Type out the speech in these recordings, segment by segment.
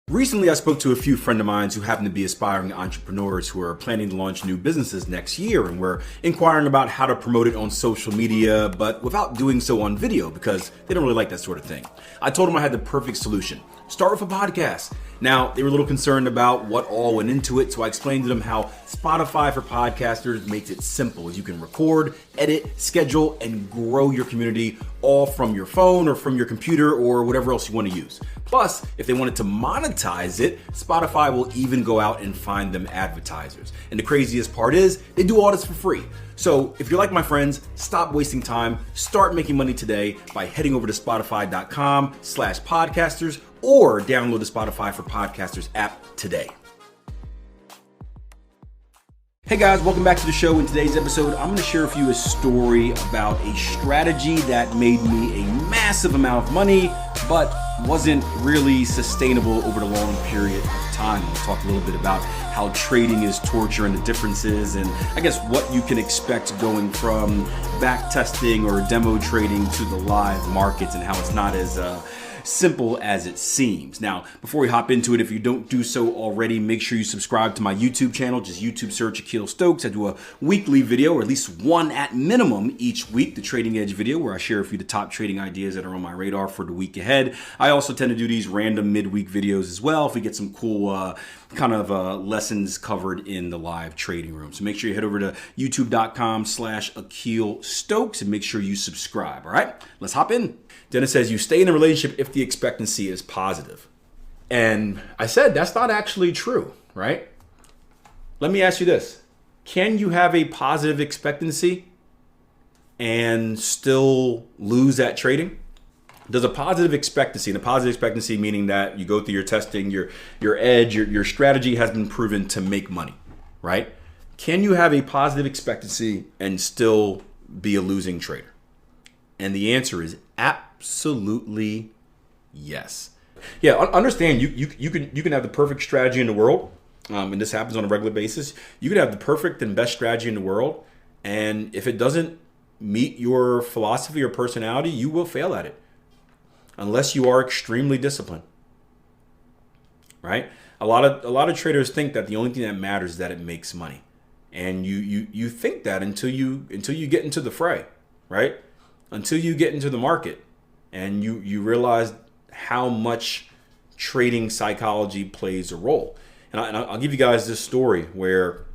Recently, I spoke to a few friends of mine who happen to be aspiring entrepreneurs who are planning to launch new businesses next year, and were inquiring about how to promote it on social media, but without doing so on video because they don't really like that sort of thing. I told them I had the perfect solution. Start with a podcast. Now, they were a little concerned about what all went into it, so I explained to them how Spotify for podcasters makes it simple, as you can record, edit, schedule, and grow your community all from your phone or from your computer or whatever else you want to use. Plus, if they wanted to monetize it, Spotify will even go out and find them advertisers. And the craziest part is, they do all this for free. So if you're like my friends, stop wasting time, start making money today by heading over to Spotify.com/podcasters or download the Spotify for Podcasters app today. Hey guys, welcome back to the show. In today's episode, I'm going to share with you a story about a strategy that made me a massive amount of money, but wasn't really sustainable over the long period of time. We'll talk a little bit about how trading is torture and the differences, and I guess what you can expect going from back testing or demo trading to the live markets, and how it's not as simple as it seems. Now, before we hop into it, if you don't do so already, make sure you subscribe to my YouTube channel. Just YouTube search Akil Stokes. I do a weekly video, or at least one at minimum each week, the Trading Edge video, where I share a few of the top trading ideas that are on my radar for the week ahead. I also tend to do these random midweek videos as well if we get some cool lessons covered in the live trading room. So make sure you head over to youtube.com/Akil Stokes and make sure you subscribe. All right, let's hop in. Dennis says, you stay in a relationship if the expectancy is positive. And I said, that's not actually true, right? Let me ask you this. Can you have a positive expectancy and still lose at trading? Does a positive expectancy, and a positive expectancy meaning that you go through your testing, your edge, your strategy has been proven to make money, right? Can you have a positive expectancy and still be a losing trader? And the answer is absolutely yes. Yeah, understand you can have the perfect strategy in the world, and this happens on a regular basis. You can have the perfect and best strategy in the world, and if it doesn't meet your philosophy or personality, you will fail at it unless you are extremely disciplined. Right? A lot of traders think that the only thing that matters is that it makes money, and you think that until you get into the fray, right? Until you get into the market and you realize how much trading psychology plays a role. And I'll give you guys this story where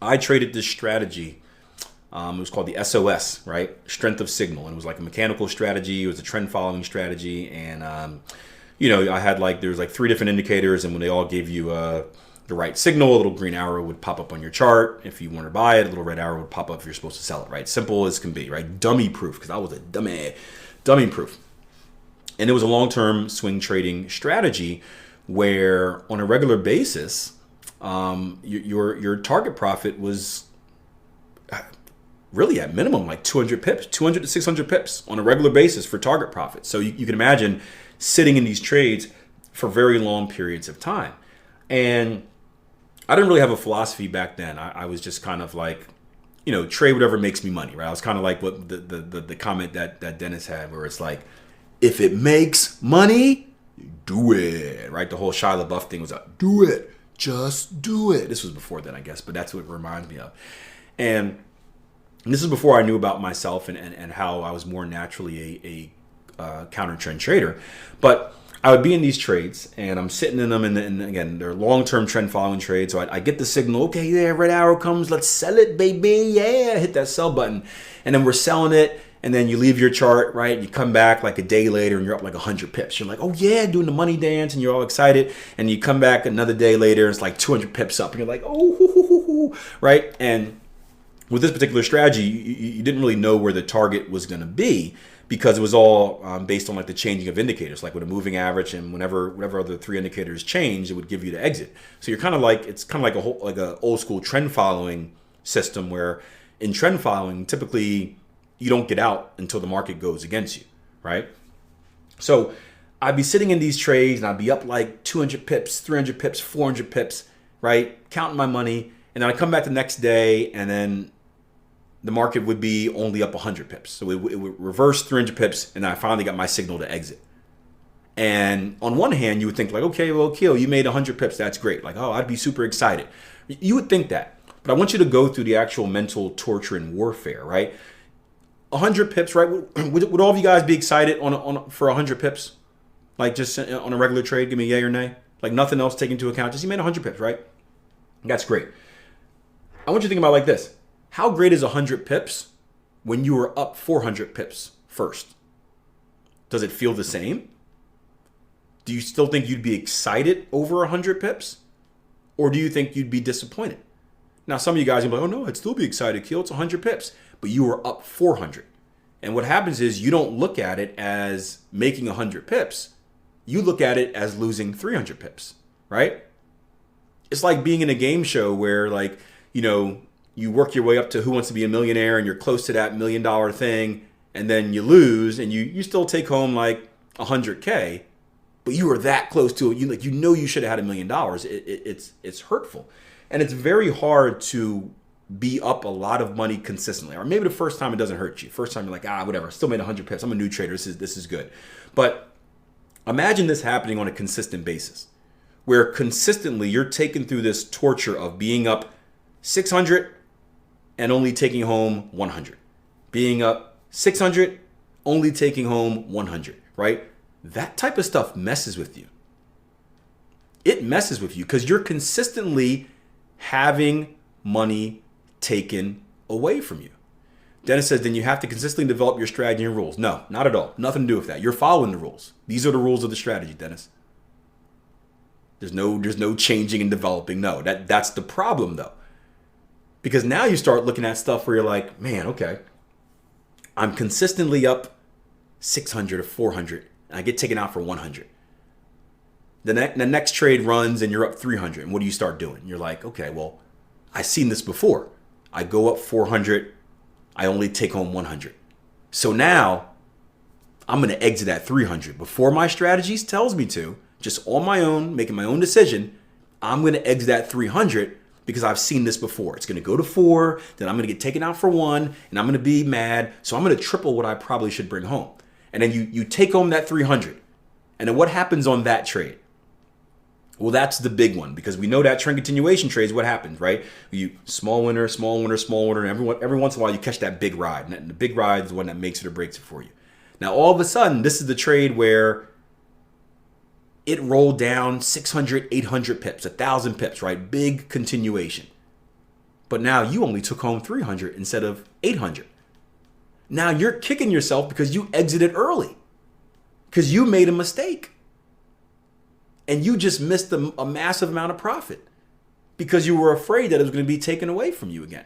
I traded this strategy. It was called the SOS, right? Strength of signal. And it was like a mechanical strategy. It was a trend following strategy. And, I had there was 3 different indicators. And when they all gave you the right signal, a little green arrow would pop up on your chart. If you want to buy it, a little red arrow would pop up if you're supposed to sell it, right? Simple as can be, right? Dummy proof, because I was a dummy proof. And it was a long-term swing trading strategy where on a regular basis, your target profit was really at minimum like 200 pips, 200 to 600 pips on a regular basis for target profit. So you can imagine sitting in these trades for very long periods of time. And I didn't really have a philosophy back then. I was just kind of like, trade whatever makes me money, right? I was kind of like what the comment that Dennis had, where it's like, if it makes money, do it, right? The whole Shia LaBeouf thing was like, do it, just do it. This was before then, I guess, but that's what it reminds me of. And this is before I knew about myself and how I was more naturally a counter trend trader. But I would be in these trades and I'm sitting in them, and again, they're long-term trend following trades. So I get the signal, okay, there, red arrow comes, let's sell it, baby. Yeah, hit that sell button. And then we're selling it. And then you leave your chart, right? You come back like a day later and you're up like 100 pips. You're like, oh yeah, doing the money dance, and you're all excited. And you come back another day later, and it's like 200 pips up. And you're like, oh, right? And with this particular strategy, you didn't really know where the target was going to be, because it was all based on like the changing of indicators, like with a moving average, and whatever other 3 indicators changed, it would give you the exit. So you're kind of like, it's kind of like a old school trend following system, where in trend following, typically you don't get out until the market goes against you, right? So I'd be sitting in these trades and I'd be up like 200 pips, 300 pips, 400 pips, right? Counting my money. And then I come back the next day and then the market would be only up 100 pips. So it would reverse 300 pips, and I finally got my signal to exit. And on one hand, you would think like, okay, well, Akil, you made 100 pips. That's great. Like, oh, I'd be super excited. You would think that. But I want you to go through the actual mental torture and warfare, right? 100 pips, right? Would all of you guys be excited for 100 pips? Like just on a regular trade, give me a yay or nay. Like nothing else taken into account. Just you made 100 pips, right? That's great. I want you to think about it like this. How great is 100 pips when you were up 400 pips first? Does it feel the same? Do you still think you'd be excited over 100 pips? Or do you think you'd be disappointed? Now, some of you guys are like, oh no, I'd still be excited, Akil. It's 100 pips. But you were up 400. And what happens is you don't look at it as making 100 pips. You look at it as losing 300 pips, right? It's like being in a game show where like, you work your way up to Who Wants to Be a Millionaire and you're close to that $1 million thing. And then you lose and you still take home like 100K. But you were that close to it. You should have had $1 million. It's hurtful. And it's very hard to be up a lot of money consistently. Or maybe the first time it doesn't hurt you. First time you're like, whatever, I still made 100 pips. I'm a new trader. This is good. But imagine this happening on a consistent basis, where consistently you're taken through this torture of being up 600 and only taking home 100. Being up 600, only taking home 100, right? That type of stuff messes with you. It messes with you because you're consistently having money taken away from you. Dennis says, then you have to consistently develop your strategy and rules. No, not at all. Nothing to do with that. You're following the rules. These are the rules of the strategy, Dennis. There's no changing and developing. No, that's the problem though. Because now you start looking at stuff where you're like, man, okay, I'm consistently up 600 or 400 and I get taken out for 100. The next trade runs and you're up 300. And what do you start doing? You're like, okay, well, I've seen this before. I go up 400. I only take home 100. So now I'm going to exit at 300. Before my strategies tells me to, just on my own, making my own decision, I'm going to exit at 300 because I've seen this before. It's going to go to 4, then I'm going to get taken out for 1, and I'm going to be mad. So I'm going to triple what I probably should bring home. And then you take home that 300. And then what happens on that trade? Well, that's the big one because we know that trend continuation trades, what happens, right? You small winner, small winner, small winner, and every once in a while you catch that big ride. And the big ride is the one that makes it or breaks it for you. Now, all of a sudden, this is the trade where it rolled down 600, 800 pips, 1,000 pips, right? Big continuation. But now you only took home 300 instead of 800. Now you're kicking yourself because you exited early because you made a mistake. And you just missed a massive amount of profit because you were afraid that it was going to be taken away from you again.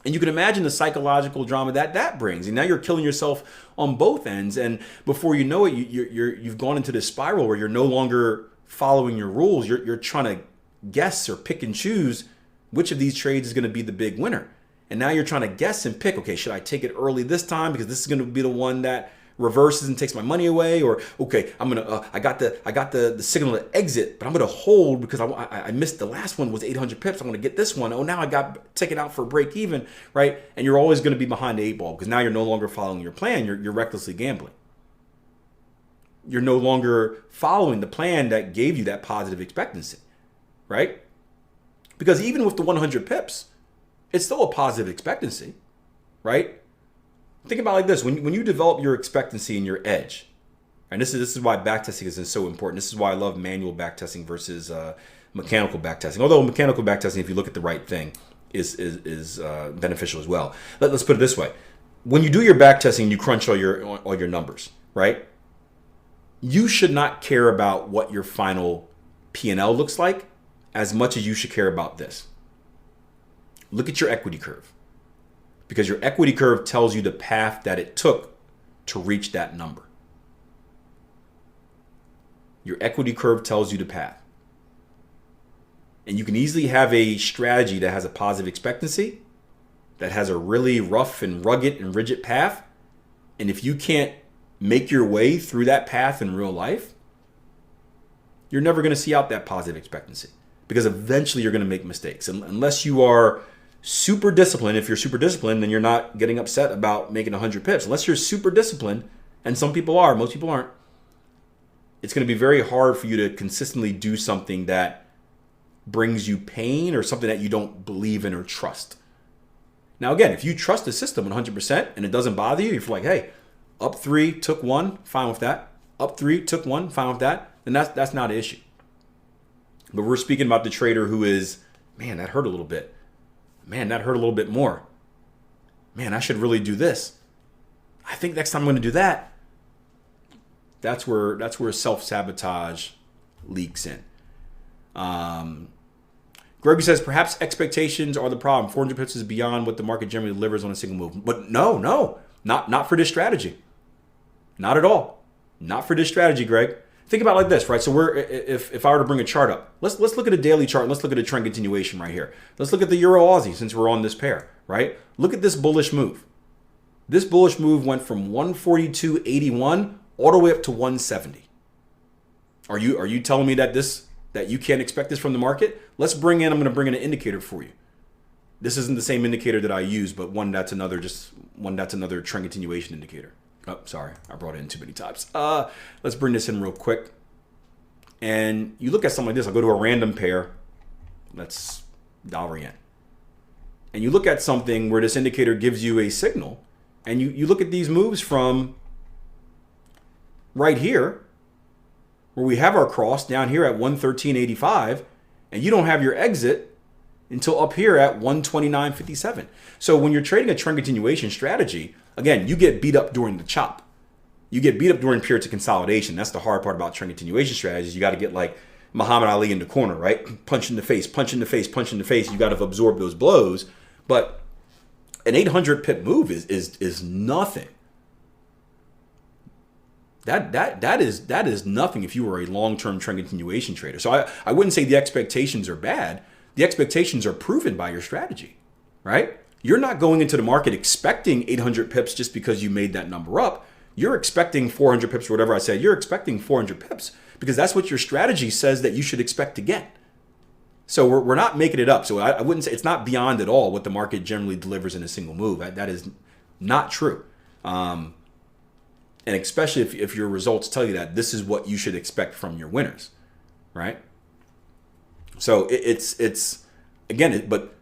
And you can imagine the psychological drama that brings. And now you're killing yourself on both ends. And before you know it, you've gone into this spiral where you're no longer following your rules. You're trying to guess or pick and choose which of these trades is going to be the big winner. And now you're trying to guess and pick, okay, should I take it early this time because this is going to be the one that reverses and takes my money away, or okay, I'm gonna I got the signal to exit, but I'm gonna hold because I missed the last one was 800 pips. I'm gonna get this one. Oh, now I got taken out for break even, right? And you're always gonna be behind the 8 ball because now you're no longer following your plan. You're recklessly gambling. You're no longer following the plan that gave you that positive expectancy, right? Because even with the 100 pips, it's still a positive expectancy, right? Think about it like this. When you develop your expectancy and your edge, and this is why backtesting is so important. This is why I love manual backtesting versus mechanical backtesting. Although mechanical backtesting, if you look at the right thing, is beneficial as well. Let's put it this way. When you do your backtesting, you crunch all your numbers, right? You should not care about what your final P&L looks like as much as you should care about this. Look at your equity curve. Because your equity curve tells you the path that it took to reach that number. Your equity curve tells you the path. And you can easily have a strategy that has a positive expectancy, that has a really rough and rugged and rigid path. And if you can't make your way through that path in real life, you're never going to see out that positive expectancy. Because eventually you're going to make mistakes. Unless you are super disciplined. If you're super disciplined, then you're not getting upset about making 100 pips. Unless you're super disciplined, and some people are, most people aren't, it's going to be very hard for you to consistently do something that brings you pain or something that you don't believe in or trust. Now, again, if you trust the system 100% and it doesn't bother you, if you're like, hey, up 3, took 1, fine with that. Up 3, took 1, fine with that. Then that's not an issue. But we're speaking about the trader who is, man, that hurt a little bit. Man, that hurt a little bit more. Man, I should really do this. I think next time I'm going to do that. That's where self-sabotage leaks in. Gregory says, perhaps expectations are the problem. 400 pips is beyond what the market generally delivers on a single move. But no, not for this strategy. Not at all. Not for this strategy, Greg. Think about it like this, right? So if I were to bring a chart up, let's look at a daily chart and let's look at a trend continuation right here. Let's look at the Euro Aussie since we're on this pair, right? Look at this bullish move. This bullish move went from 142.81 all the way up to 170. Are you telling me that you can't expect this from the market? I'm going to bring in an indicator for you. This isn't the same indicator that I use, but one that's another trend continuation indicator. Oh, sorry, I brought it in too many times. Let's bring this in real quick. And you look at something like this. I'll go to a random pair. Let's dollar yen. And you look at something where this indicator gives you a signal. And you look at these moves from right here, where we have our cross down here at 113.85, and you don't have your exit until up here at 129.57. So when you're trading a trend continuation strategy, again, you get beat up during the chop. You get beat up during periods of consolidation. That's the hard part about trend continuation strategies. You got to get like Muhammad Ali in the corner, right? Punch in the face, punch in the face, punch in the face. You got to absorb those blows. But an 800 pip move is nothing. That is nothing if you were a long-term trend continuation trader. So I wouldn't say the expectations are bad. The expectations are proven by your strategy, right? You're not going into the market expecting 800 pips just because you made that number up. You're expecting 400 pips or whatever I said. You're expecting 400 pips because that's what your strategy says that you should expect to get. So we're not making it up. So I wouldn't say it's not beyond at all what the market generally delivers in a single move. That is not true. And especially if your results tell you that this is what you should expect from your winners, right? So but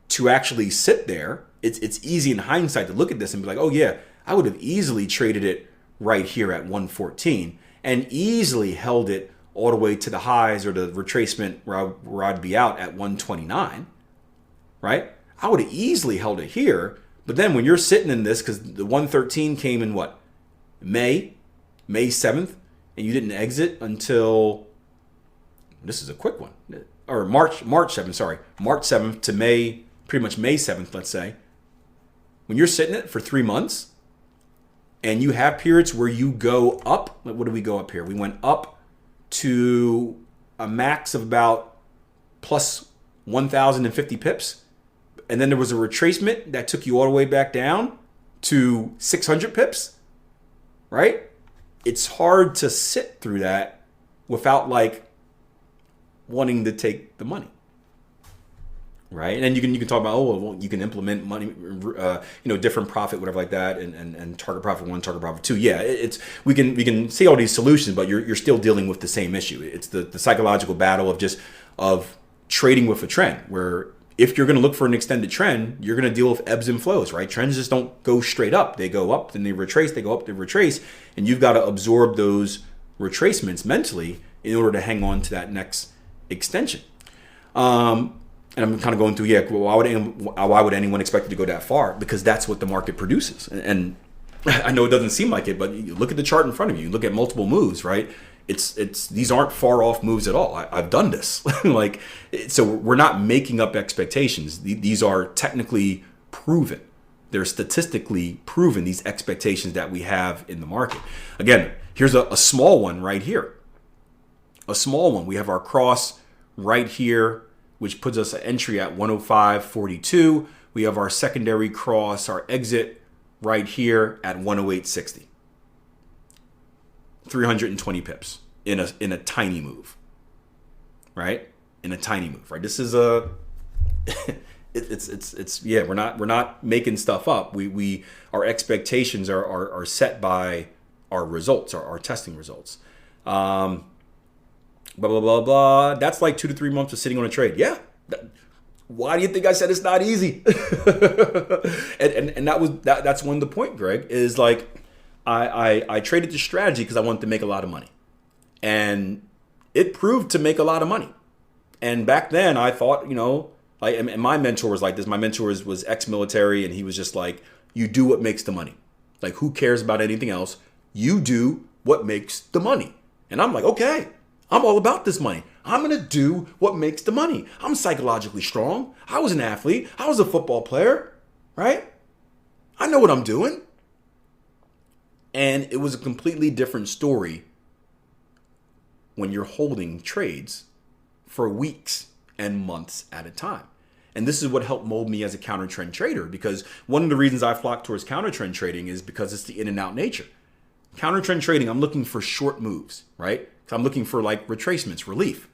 to actually sit there, it's easy in hindsight to look at this and be like, oh yeah, I would have easily traded it right here at 114 and easily held it all the way to the highs or the retracement where I'd be out at 129, right? I would have easily held it here, but then when you're sitting in this, because the 113 came in what? May 7th, and you didn't exit until, this is a quick one, or March 7th, sorry. March 7th to May, pretty much May 7th, let's say. When you're sitting it for 3 months, and you have periods where you go up, what did we go up here? We went up to a max of about plus 1,050 pips. And then there was a retracement that took you all the way back down to 600 pips, right? It's hard to sit through that without like wanting to take the money, right? And then you can talk about, well, you can implement money, different profit, whatever like that, and target profit 1, target profit 2. Yeah, we can see all these solutions, but you're still dealing with the same issue. It's the psychological battle of trading with a trend, where if you're going to look for an extended trend, you're going to deal with ebbs and flows, right? Trends just don't go straight up. They go up, then they retrace, they go up, they retrace, and you've got to absorb those retracements mentally in order to hang on to that next extension. And I'm kind of going through, why would anyone expect it to go that far? Because that's what the market produces. And I know it doesn't seem like it, but you look at the chart in front of you, look at multiple moves, right? These aren't far off moves at all. I've done this. So we're not making up expectations. These are technically proven. They're statistically proven, these expectations that we have in the market. Again, here's a small one right here. A small one. We have our cross right here, which puts us an entry at 105.42. We have our secondary cross, our exit right here at 108.60. 320 pips in a tiny move, right? In a tiny move, right? This is we're not making stuff up. Our expectations are set by our results, our testing results. Blah, blah, blah, blah. That's like 2 to 3 months of sitting on a trade. Yeah. Why do you think I said it's not easy? and that's one of the point, Greg, is like I traded this strategy because I wanted to make a lot of money. And it proved to make a lot of money. And back then I thought, like, and my mentor was like this. My mentor was ex-military, and he was just like, you do what makes the money. Like, who cares about anything else? You do what makes the money. And I'm like, okay, I'm all about this money. I'm going to do what makes the money. I'm psychologically strong. I was an athlete. I was a football player, right? I know what I'm doing. And it was a completely different story when you're holding trades for weeks and months at a time. And this is what helped mold me as a counter trend trader, because one of the reasons I flock towards counter trend trading is because it's the in and out nature. Counter trend trading, I'm looking for short moves, right? So I'm looking for like retracements, relief.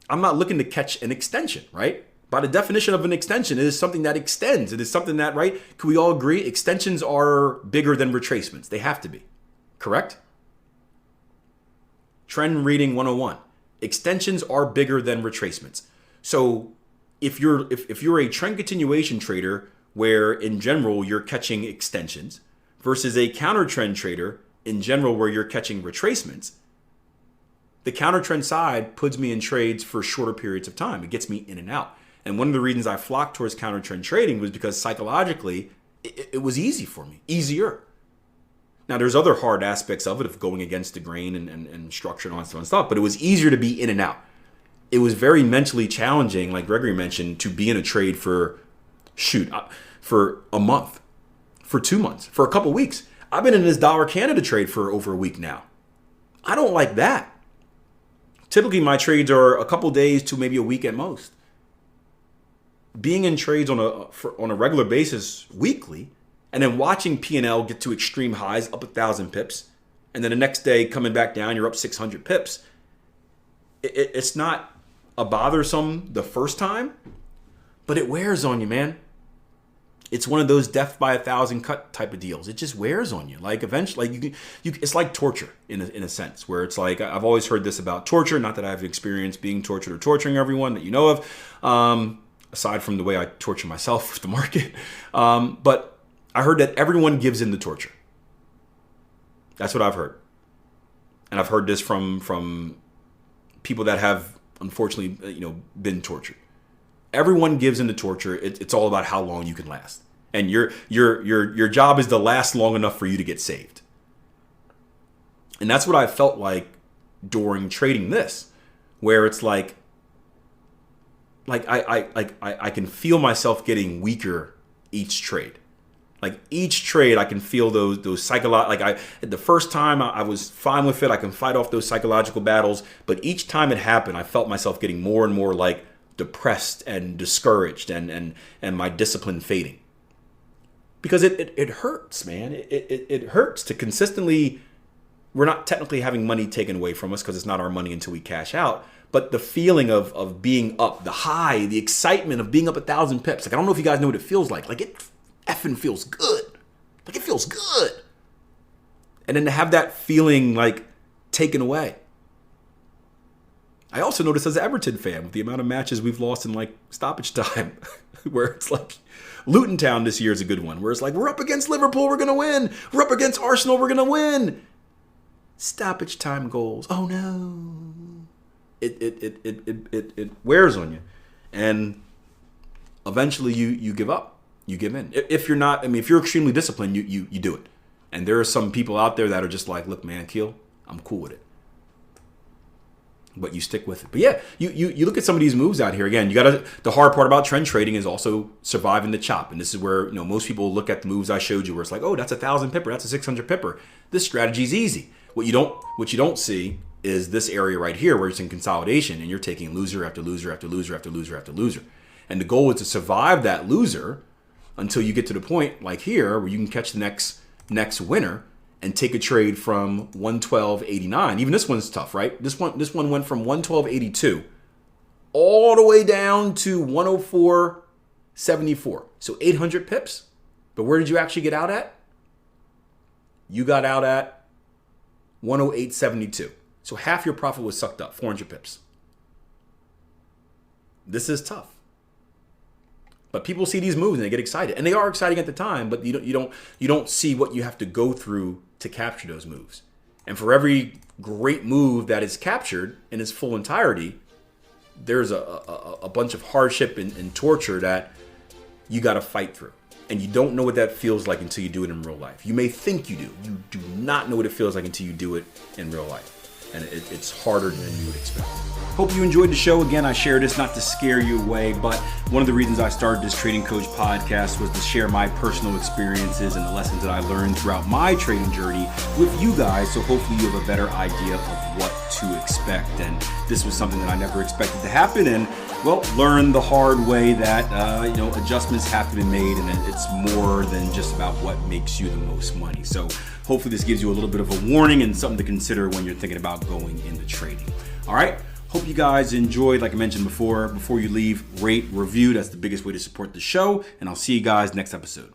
I'm not looking to catch an extension, right? By the definition of an extension, it is something that extends. It is something that, right? Can we all agree? Extensions are bigger than retracements. They have to be, correct? Trend reading 101. Extensions are bigger than retracements. So if you're a trend continuation trader where in general you're catching extensions versus a counter trend trader in general where you're catching retracements, the counter trend side puts me in trades for shorter periods of time. It gets me in and out. And one of the reasons I flocked towards counter trend trading was because psychologically it was easy for me, easier. Now, there's other hard aspects of it, of going against the grain and structure and all that sort of stuff, but it was easier to be in and out. It was very mentally challenging, like Gregory mentioned, to be in a trade for a month, for 2 months, for a couple weeks. I've been in this dollar Canada trade for over a week now. I don't like that. Typically, my trades are a couple days to maybe a week at most. Being in trades on a regular basis weekly, and then watching P&L get to extreme highs, up 1,000 pips, and then the next day coming back down, you're up 600 pips. It's not a bothersome the first time, but it wears on you, man. It's one of those death by 1,000 cut type of deals. It just wears on you. Like eventually, like it's like torture in a sense, where it's like, I've always heard this about torture. Not that I've experienced being tortured or torturing everyone that you know of, aside from the way I torture myself with the market. But I heard that everyone gives in to torture. That's what I've heard. And I've heard this from people that have unfortunately, been tortured. Everyone gives in to torture. It's all about how long you can last. And your job is to last long enough for you to get saved. And that's what I felt like during trading this, where it's like I can feel myself getting weaker each trade. Like each trade, I can feel those psychological. The first time I was fine with it. I can fight off those psychological battles. But each time it happened, I felt myself getting more and more like depressed and discouraged, and my discipline fading. Because it hurts, man. It hurts to consistently. We're not technically having money taken away from us because it's not our money until we cash out. But the feeling of being up, the high, the excitement of being up 1,000 pips. Like, I don't know if you guys know what it feels like. Like, it effing feels good. Like, it feels good. And then to have that feeling like taken away. I also noticed as an Everton fan with the amount of matches we've lost in like stoppage time, where it's like Luton Town this year is a good one, where it's like, we're up against Liverpool, we're going to win. We're up against Arsenal, we're going to win. Stoppage time goals. Oh no. It wears on you. And eventually you give up. You give in. If you're not, if you're extremely disciplined, you do it. And there are some people out there that are just like, look, man, Akil, I'm cool with it. But you stick with it. But yeah, you look at some of these moves out here. Again, the hard part about trend trading is also surviving the chop. And this is where, most people look at the moves I showed you where it's like, oh, that's 1,000 pipper, that's a 600 pipper. This strategy is easy. What you don't see is this area right here where it's in consolidation and you're taking loser after loser after loser after loser after loser. And the goal is to survive that loser until you get to the point like here where you can catch the next winner and take a trade from 112.89. Even this one's tough, right? This one went from 112.82 all the way down to 104.74. So 800 pips. But where did you actually get out at? You got out at 108.72. So half your profit was sucked up, 400 pips. This is tough. But people see these moves and they get excited. And they are exciting at the time, but you don't see what you have to go through to capture those moves. And for every great move that is captured in its full entirety, there's a bunch of hardship and torture that you got to fight through. And you don't know what that feels like until you do it in real life. You may think you do. You do not know what it feels like until you do it in real life. And it's harder than you would expect. Hope you enjoyed the show. Again, I share this not to scare you away, but one of the reasons I started this Trading Coach podcast was to share my personal experiences and the lessons that I learned throughout my trading journey with you guys, so hopefully you have a better idea of what to expect. And this was something that I never expected to happen, and well, learn the hard way that adjustments have to be made, and it's more than just about what makes you the most money. So hopefully this gives you a little bit of a warning and something to consider when you're thinking about going into trading. All right. Hope you guys enjoyed. Like I mentioned before you leave, rate, review. That's the biggest way to support the show. And I'll see you guys next episode.